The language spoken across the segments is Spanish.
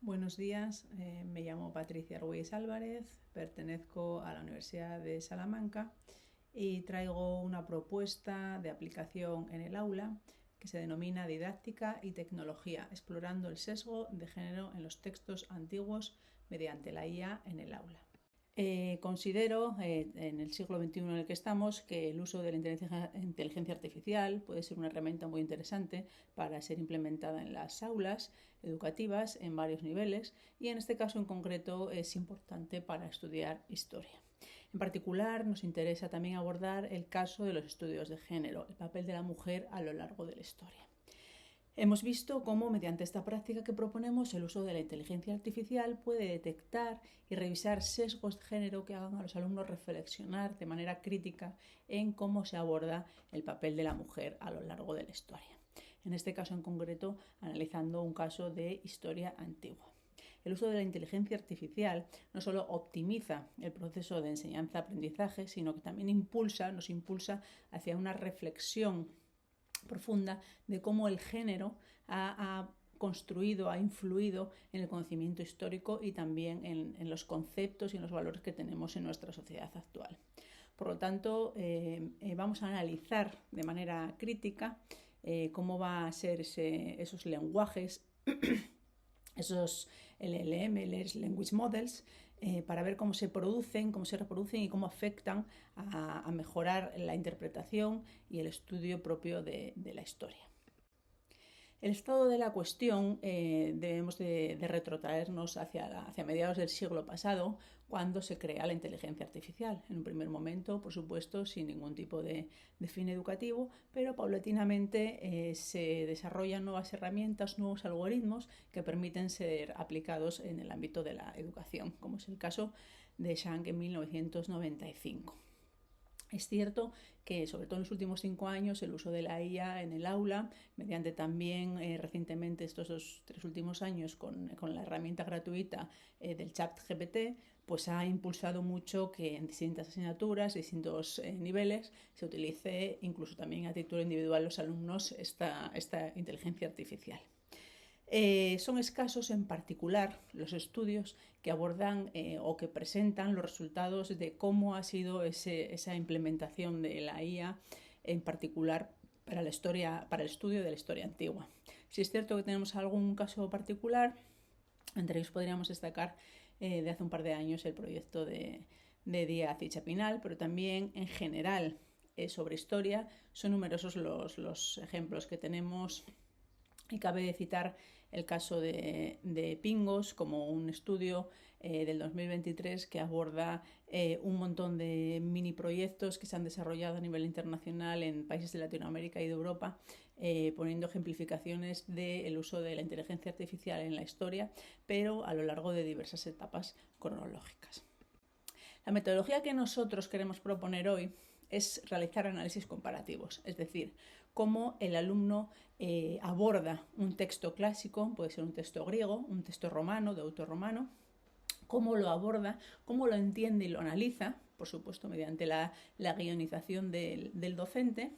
Buenos días, me llamo Patricia Ruiz Álvarez, pertenezco a la Universidad de Salamanca y traigo una propuesta de aplicación en el aula que se denomina Didáctica y Tecnología, explorando el sesgo de género en los textos antiguos mediante la IA en el aula. Considero, en el siglo XXI en el que estamos, que el uso de la inteligencia artificial puede ser una herramienta muy interesante para ser implementada en las aulas educativas en varios niveles y en este caso en concreto es importante para estudiar historia. En particular nos interesa también abordar el caso de los estudios de género, el papel de la mujer a lo largo de la historia. Hemos visto cómo mediante esta práctica que proponemos el uso de la inteligencia artificial puede detectar y revisar sesgos de género que hagan a los alumnos reflexionar de manera crítica en cómo se aborda el papel de la mujer a lo largo de la historia. En este caso en concreto, analizando un caso de historia antigua. El uso de la inteligencia artificial no solo optimiza el proceso de enseñanza-aprendizaje, sino que también nos impulsa hacia una reflexión profunda de cómo el género ha construido, ha influido en el conocimiento histórico y también en los conceptos y en los valores que tenemos en nuestra sociedad actual. Por lo tanto, vamos a analizar de manera crítica cómo va a ser esos lenguajes, esos LLM, Large Language Models, para ver cómo se producen, cómo se reproducen y cómo afectan a mejorar la interpretación y el estudio propio de la historia. El estado de la cuestión debemos de retrotraernos hacia mediados del siglo pasado, cuando se crea la inteligencia artificial. En un primer momento, por supuesto, sin ningún tipo de fin educativo, pero paulatinamente se desarrollan nuevas herramientas, nuevos algoritmos que permiten ser aplicados en el ámbito de la educación, como es el caso de Zhang en 1995. Es cierto que, sobre todo en los últimos 5 años, el uso de la IA en el aula, mediante también recientemente estos 3 últimos años con la herramienta gratuita del ChatGPT, pues ha impulsado mucho que en distintas asignaturas, distintos niveles, se utilice incluso también a título individual los alumnos esta inteligencia artificial. Son escasos en particular los estudios que abordan o que presentan los resultados de cómo ha sido esa implementación de la IA, en particular para el estudio de la historia antigua. Si es cierto que tenemos algún caso particular, entre ellos podríamos destacar de hace un par de años el proyecto de Díaz y Chapinal, pero también en general sobre historia son numerosos los ejemplos que tenemos. Y cabe citar el caso de Pingos como un estudio del 2023 que aborda un montón de mini proyectos que se han desarrollado a nivel internacional en países de Latinoamérica y de Europa, poniendo ejemplificaciones del uso de la inteligencia artificial en la historia, pero a lo largo de diversas etapas cronológicas. La metodología que nosotros queremos proponer hoy es realizar análisis comparativos, es decir, cómo el alumno aborda un texto clásico, puede ser un texto griego, un texto romano, de autor romano, cómo lo aborda, cómo lo entiende y lo analiza, por supuesto mediante la guionización del docente,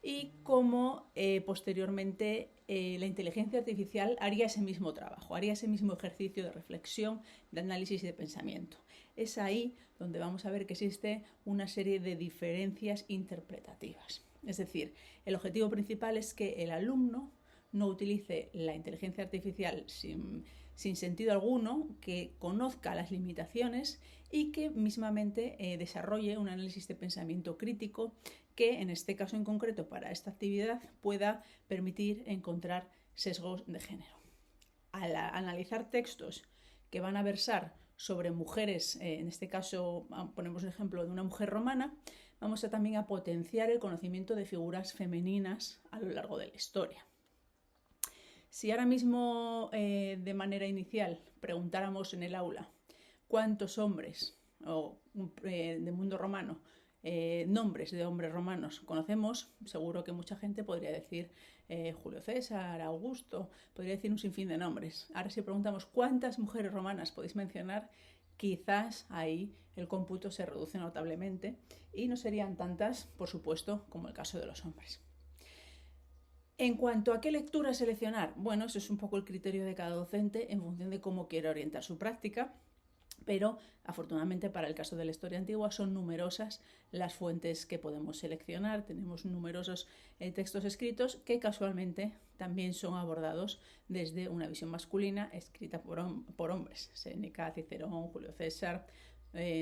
y cómo posteriormente la inteligencia artificial haría ese mismo trabajo, haría ese mismo ejercicio de reflexión, de análisis y de pensamiento. Es ahí donde vamos a ver que existe una serie de diferencias interpretativas. Es decir, el objetivo principal es que el alumno no utilice la inteligencia artificial sin sentido alguno, que conozca las limitaciones y que mismamente desarrolle un análisis de pensamiento crítico que, en este caso en concreto para esta actividad, pueda permitir encontrar sesgos de género. Al analizar textos que van a versar sobre mujeres, en este caso ponemos el ejemplo de una mujer romana, vamos también a potenciar el conocimiento de figuras femeninas a lo largo de la historia. Si ahora mismo de manera inicial preguntáramos en el aula cuántos hombres del mundo romano, nombres de hombres romanos conocemos, seguro que mucha gente podría decir Julio César, Augusto, podría decir un sinfín de nombres. Ahora si preguntamos cuántas mujeres romanas podéis mencionar, quizás ahí el cómputo se reduce notablemente y no serían tantas, por supuesto, como el caso de los hombres. En cuanto a qué lectura seleccionar, bueno, eso es un poco el criterio de cada docente en función de cómo quiere orientar su práctica, pero afortunadamente para el caso de la historia antigua son numerosas las fuentes que podemos seleccionar. Tenemos numerosos textos escritos que casualmente también son abordados desde una visión masculina escrita por hombres. Séneca, Cicerón, Julio César,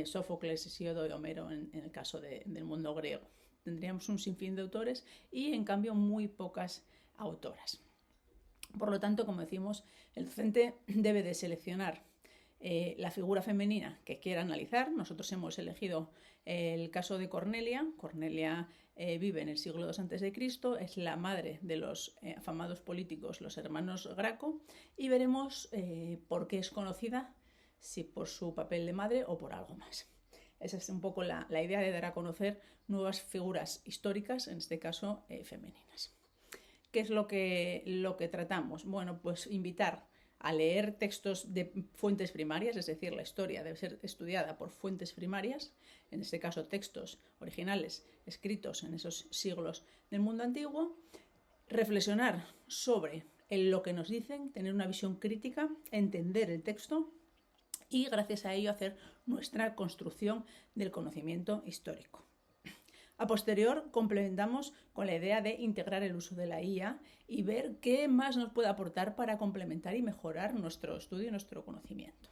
Sófocles, Hesíodo y Homero en el caso del mundo griego. Tendríamos un sinfín de autores y en cambio muy pocas autoras. Por lo tanto, como decimos, el docente debe de seleccionar la figura femenina que quiera analizar. Nosotros hemos elegido el caso de Cornelia. Cornelia vive en el siglo II a.C., es la madre de los afamados políticos, los hermanos Graco, y veremos por qué es conocida, si por su papel de madre o por algo más. Esa es un poco la idea de dar a conocer nuevas figuras históricas, en este caso femeninas. ¿Qué es lo que tratamos? Bueno, pues invitar a leer textos de fuentes primarias, es decir, la historia debe ser estudiada por fuentes primarias, en este caso textos originales escritos en esos siglos del mundo antiguo, reflexionar sobre lo que nos dicen, tener una visión crítica, entender el texto y gracias a ello hacer nuestra construcción del conocimiento histórico. A posterior, complementamos con la idea de integrar el uso de la IA y ver qué más nos puede aportar para complementar y mejorar nuestro estudio y nuestro conocimiento.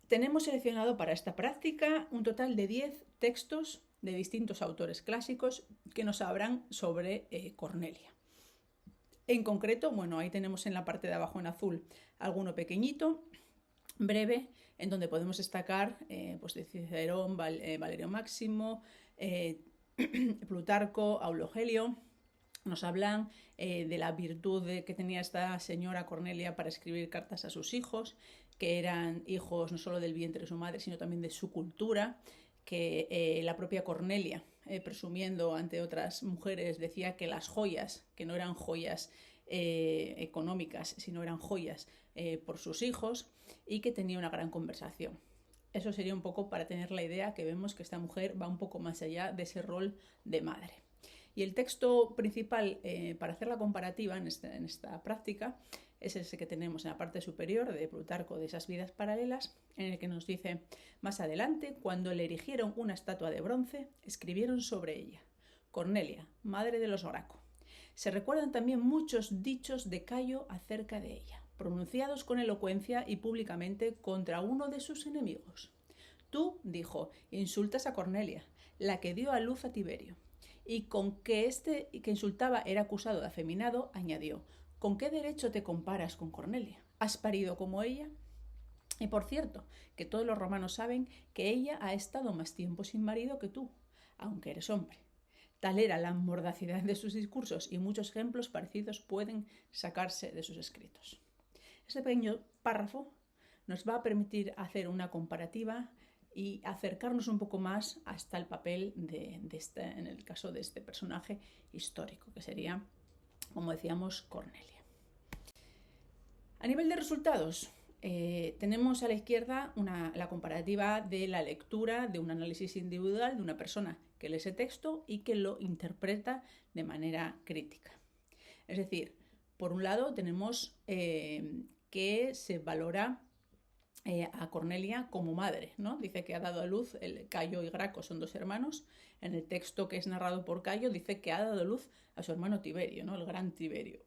Tenemos seleccionado para esta práctica un total de 10 textos de distintos autores clásicos que nos hablan sobre Cornelia. En concreto, bueno, ahí tenemos en la parte de abajo en azul alguno pequeñito, breve, en donde podemos destacar pues de Cicerón, Valerio Máximo, Plutarco, Aulo Gelio. Nos hablan de la virtud que tenía esta señora Cornelia para escribir cartas a sus hijos, que eran hijos no solo del vientre de su madre, sino también de su cultura, que la propia Cornelia, presumiendo ante otras mujeres, decía que las joyas, que no eran joyas económicas, sino eran joyas por sus hijos, y que tenía una gran conversación. Eso sería un poco para tener la idea que vemos que esta mujer va un poco más allá de ese rol de madre. Y el texto principal para hacer la comparativa en esta práctica es ese que tenemos en la parte superior de Plutarco, de esas vidas paralelas, en el que nos dice: más adelante, cuando le erigieron una estatua de bronce, escribieron sobre ella: Cornelia, madre de los Graco. Se recuerdan también muchos dichos de Cayo acerca de ella, pronunciados con elocuencia y públicamente contra uno de sus enemigos. Tú, dijo, insultas a Cornelia, la que dio a luz a Tiberio. Y con que este que insultaba era acusado de afeminado, añadió: ¿con qué derecho te comparas con Cornelia? ¿Has parido como ella? Y por cierto, que todos los romanos saben que ella ha estado más tiempo sin marido que tú, aunque eres hombre. Tal era la mordacidad de sus discursos y muchos ejemplos parecidos pueden sacarse de sus escritos. Este pequeño párrafo nos va a permitir hacer una comparativa y acercarnos un poco más hasta el papel en el caso de este personaje histórico, que sería, como decíamos, Cornelia. A nivel de resultados, tenemos a la izquierda la comparativa de la lectura de un análisis individual de una persona que lee ese texto y que lo interpreta de manera crítica. Es decir, por un lado tenemos que se valora a Cornelia como madre, ¿no? Dice que ha dado a luz, Cayo y Graco son dos hermanos. En el texto que es narrado por Cayo dice que ha dado a luz a su hermano Tiberio, ¿no? El gran Tiberio.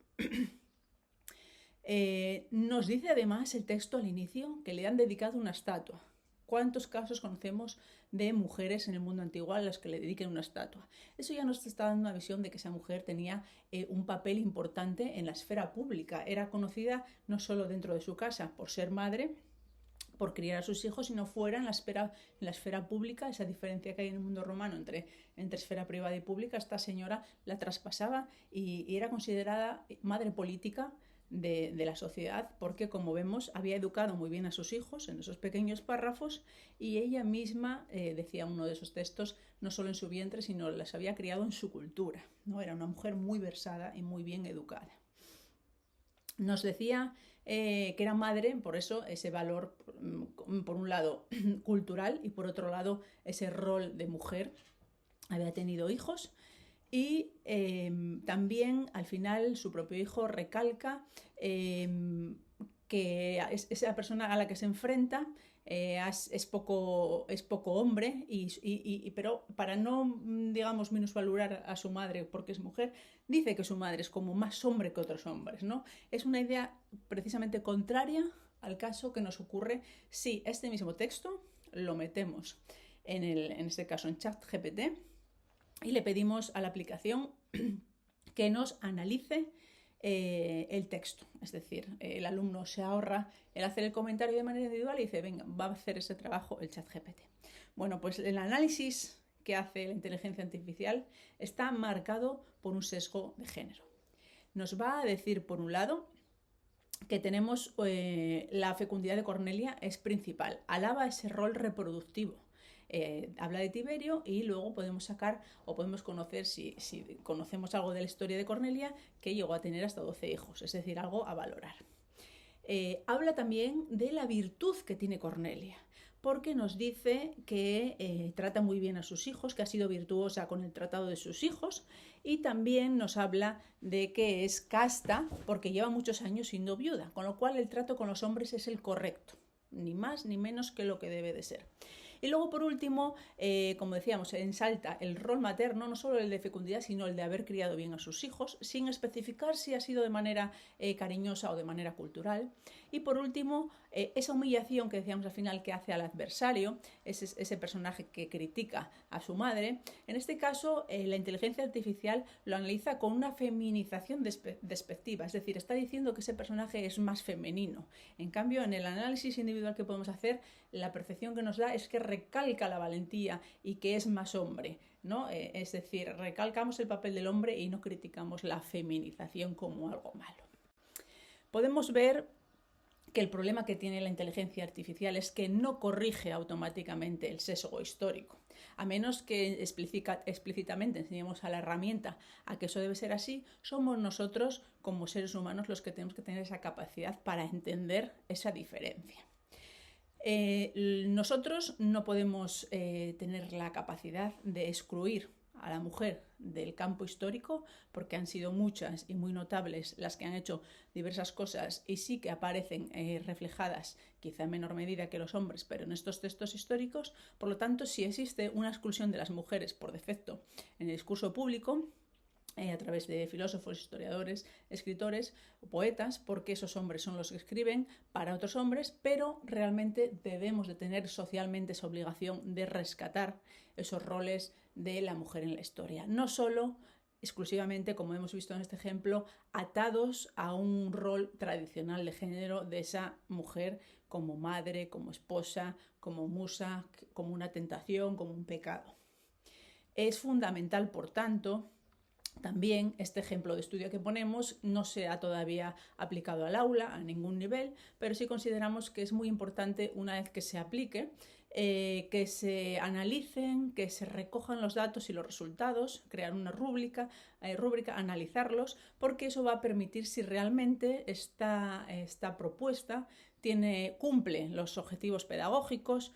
Nos dice además el texto al inicio que le han dedicado una estatua. ¿Cuántos casos conocemos de mujeres en el mundo antiguo a las que le dediquen una estatua? Eso ya nos está dando una visión de que esa mujer tenía un papel importante en la esfera pública. Era conocida no solo dentro de su casa por ser madre, por criar a sus hijos, sino fuera en la esfera pública. Esa diferencia que hay en el mundo romano entre esfera privada y pública, esta señora la traspasaba y era considerada madre política de la sociedad, porque, como vemos, había educado muy bien a sus hijos en esos pequeños párrafos, y ella misma, decía uno de esos textos, no solo en su vientre, sino las había criado en su cultura, ¿no? Era una mujer muy versada y muy bien educada. Nos decía que era madre, por eso ese valor, por un lado, cultural, y por otro lado, ese rol de mujer. Había tenido hijos Y también al final su propio hijo recalca que esa persona a la que se enfrenta es poco hombre, pero para no, digamos, minusvalorar a su madre porque es mujer, dice que su madre es como más hombre que otros hombres, ¿no? Es una idea precisamente contraria al caso que nos ocurre si este mismo texto lo metemos en este caso en ChatGPT y le pedimos a la aplicación que nos analice el texto. Es decir, el alumno se ahorra el hacer el comentario de manera individual y dice, venga, va a hacer ese trabajo el ChatGPT. Bueno, pues el análisis que hace la inteligencia artificial está marcado por un sesgo de género. Nos va a decir, por un lado, que tenemos la fecundidad de Cornelia es principal, alaba ese rol reproductivo. Habla de Tiberio y luego podemos sacar o podemos conocer, si conocemos algo de la historia de Cornelia, que llegó a tener hasta 12 hijos, es decir, algo a valorar. Habla también de la virtud que tiene Cornelia, porque nos dice que trata muy bien a sus hijos, que ha sido virtuosa con el tratado de sus hijos, y también nos habla de que es casta porque lleva muchos años siendo viuda, con lo cual el trato con los hombres es el correcto, ni más ni menos que lo que debe de ser. Y luego, por último, como decíamos, ensalta el rol materno, no solo el de fecundidad, sino el de haber criado bien a sus hijos, sin especificar si ha sido de manera cariñosa o de manera cultural. Y por último, esa humillación que decíamos al final que hace al adversario, ese personaje que critica a su madre, en este caso la inteligencia artificial lo analiza con una feminización despectiva, es decir, está diciendo que ese personaje es más femenino. En cambio, en el análisis individual que podemos hacer, la percepción que nos da es que recalca la valentía y que es más hombre, ¿no? Es decir, recalcamos el papel del hombre y no criticamos la feminización como algo malo. Podemos ver que el problema que tiene la inteligencia artificial es que no corrige automáticamente el sesgo histórico. A menos que explícitamente enseñemos a la herramienta a que eso debe ser así, somos nosotros como seres humanos los que tenemos que tener esa capacidad para entender esa diferencia. Nosotros no podemos tener la capacidad de excluir a la mujer del campo histórico porque han sido muchas y muy notables las que han hecho diversas cosas y sí que aparecen reflejadas quizá en menor medida que los hombres, pero en estos textos históricos. Por lo tanto, si existe una exclusión de las mujeres por defecto en el discurso público, a través de filósofos, historiadores, escritores o poetas, porque esos hombres son los que escriben para otros hombres, pero realmente debemos de tener socialmente esa obligación de rescatar esos roles de la mujer en la historia. No solo exclusivamente, como hemos visto en este ejemplo, atados a un rol tradicional de género de esa mujer como madre, como esposa, como musa, como una tentación, como un pecado. Es fundamental, por tanto, también este ejemplo de estudio que ponemos no se ha todavía aplicado al aula a ningún nivel, pero sí consideramos que es muy importante, una vez que se aplique, que se analicen, que se recojan los datos y los resultados, crear una rúbrica, analizarlos, porque eso va a permitir si realmente esta propuesta cumple los objetivos pedagógicos,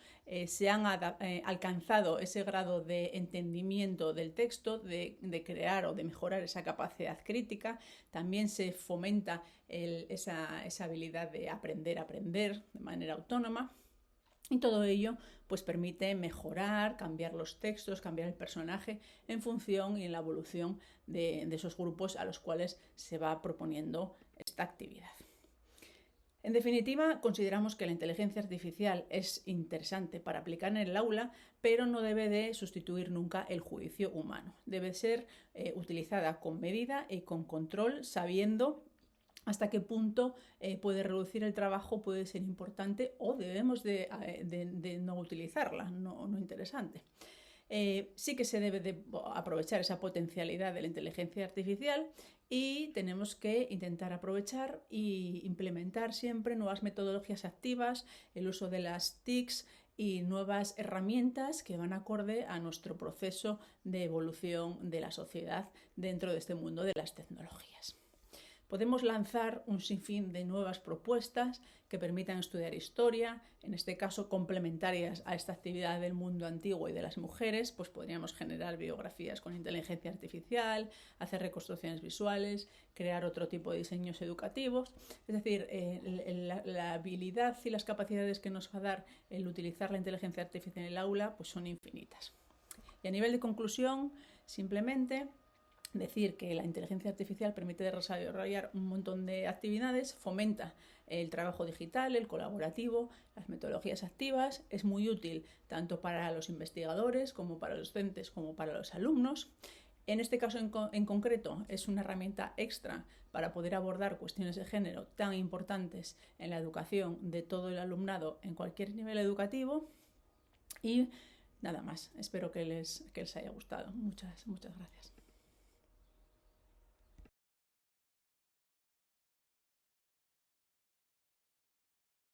se han alcanzado ese grado de entendimiento del texto, de crear o de mejorar esa capacidad crítica. También se fomenta esa habilidad de aprender de manera autónoma. Y todo ello pues permite mejorar, cambiar los textos, cambiar el personaje en función y en la evolución de esos grupos a los cuales se va proponiendo esta actividad. En definitiva, consideramos que la inteligencia artificial es interesante para aplicar en el aula, pero no debe de sustituir nunca el juicio humano. Debe ser utilizada con medida y con control, sabiendo hasta qué punto puede reducir el trabajo, puede ser importante o debemos de no utilizarla, no interesante. Sí que se debe de aprovechar esa potencialidad de la inteligencia artificial y tenemos que intentar aprovechar e implementar siempre nuevas metodologías activas, el uso de las TICs y nuevas herramientas que van acorde a nuestro proceso de evolución de la sociedad dentro de este mundo de las tecnologías. Podemos lanzar un sinfín de nuevas propuestas que permitan estudiar historia, en este caso complementarias a esta actividad del mundo antiguo y de las mujeres, pues podríamos generar biografías con inteligencia artificial, hacer reconstrucciones visuales, crear otro tipo de diseños educativos. Es decir, la habilidad y las capacidades que nos va a dar el utilizar la inteligencia artificial en el aula pues son infinitas. Y a nivel de conclusión, simplemente decir que la inteligencia artificial permite desarrollar un montón de actividades, fomenta el trabajo digital, el colaborativo, las metodologías activas, es muy útil tanto para los investigadores como para los docentes como para los alumnos. En este caso en concreto es una herramienta extra para poder abordar cuestiones de género tan importantes en la educación de todo el alumnado en cualquier nivel educativo. Y nada más, espero que les haya gustado. Muchas gracias.